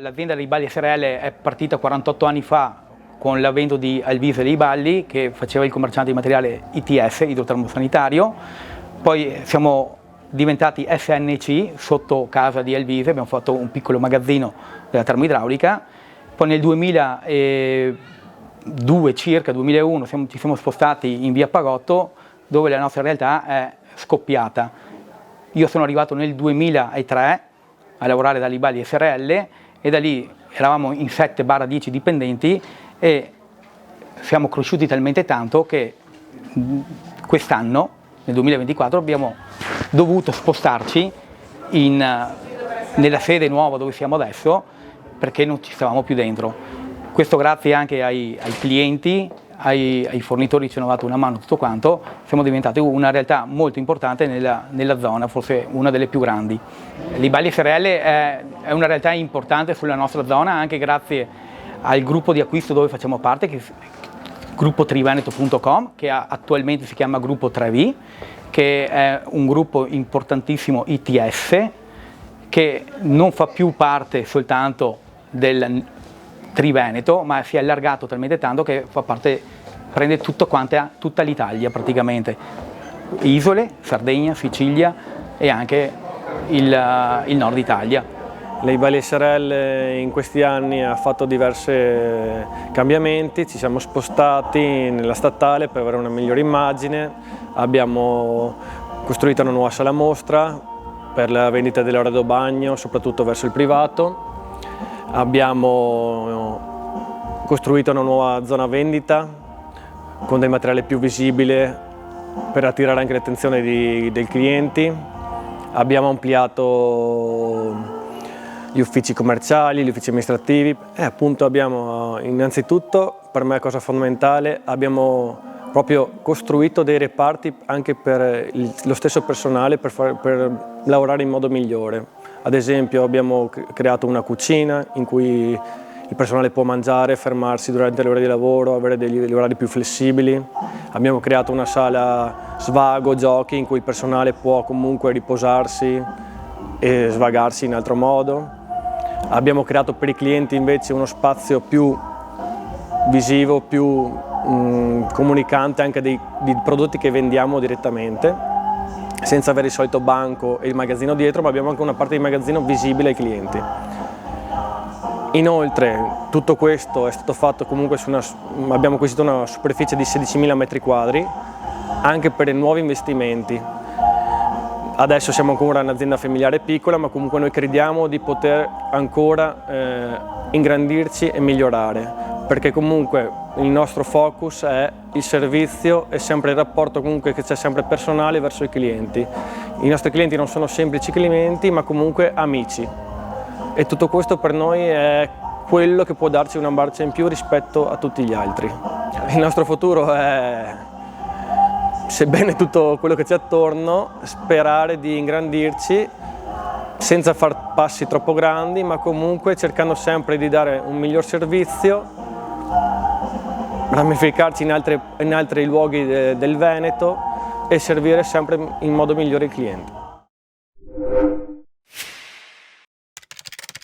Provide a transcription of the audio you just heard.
L'azienda dei Balli SRL è partita 48 anni fa con l'avvento di Alvise dei Balli, che faceva il commerciante di materiale ITS, idrotermosanitario. Poi siamo diventati SNC sotto casa di Alvise, abbiamo fatto un piccolo magazzino della termoidraulica. Poi nel 2002 circa, 2001, ci siamo spostati in via Pagotto, dove la nostra realtà è scoppiata. Io sono arrivato nel 2003 a lavorare da Balli SRL e da lì eravamo in 7-10 dipendenti e siamo cresciuti talmente tanto che quest'anno, nel 2024, abbiamo dovuto spostarci nella sede nuova dove siamo adesso, perché non ci stavamo più dentro. Questo grazie anche ai clienti, ai fornitori che ci hanno dato una mano, tutto quanto. Siamo diventati una realtà molto importante nella zona, forse una delle più grandi. Balli SRL è una realtà importante sulla nostra zona, anche grazie al gruppo di acquisto dove facciamo parte, che è gruppo triveneto.com, che attualmente si chiama gruppo 3V, che è un gruppo importantissimo ITS, che non fa più parte soltanto del Triveneto, ma si è allargato talmente tanto che fa parte, prende tutta l'Italia praticamente, isole, Sardegna, Sicilia e anche il nord Italia. Balli SRL in questi anni ha fatto diversi cambiamenti, ci siamo spostati nella statale per avere una migliore immagine, abbiamo costruito una nuova sala mostra per la vendita dell'arredo bagno, soprattutto verso il privato, abbiamo costruito una nuova zona vendita con del materiale più visibile per attirare anche l'attenzione dei clienti, abbiamo ampliato gli uffici commerciali, gli uffici amministrativi e appunto abbiamo innanzitutto, per me cosa fondamentale, abbiamo proprio costruito dei reparti anche per lo stesso personale per lavorare in modo migliore. Ad esempio abbiamo creato una cucina in cui il personale può mangiare, fermarsi durante le ore di lavoro, avere degli orari più flessibili. Abbiamo creato una sala svago, giochi, in cui il personale può comunque riposarsi e svagarsi in altro modo. Abbiamo creato per i clienti invece uno spazio più visivo, più comunicante anche di prodotti che vendiamo direttamente, senza avere il solito banco e il magazzino dietro, ma abbiamo anche una parte di magazzino visibile ai clienti. Inoltre tutto questo è stato fatto comunque abbiamo acquisito una superficie di 16.000 metri quadri anche per i nuovi investimenti. Adesso siamo ancora un'azienda familiare piccola, ma comunque noi crediamo di poter ancora ingrandirci e migliorare, perché comunque il nostro focus è il servizio e sempre il rapporto comunque che c'è sempre personale verso i clienti. I nostri clienti non sono semplici clienti, ma comunque amici. E tutto questo per noi è quello che può darci una marcia in più rispetto a tutti gli altri. Il nostro futuro è, sebbene tutto quello che c'è attorno, sperare di ingrandirci senza far passi troppo grandi, ma comunque cercando sempre di dare un miglior servizio, ramificarci in altri luoghi del Veneto e servire sempre in modo migliore il cliente.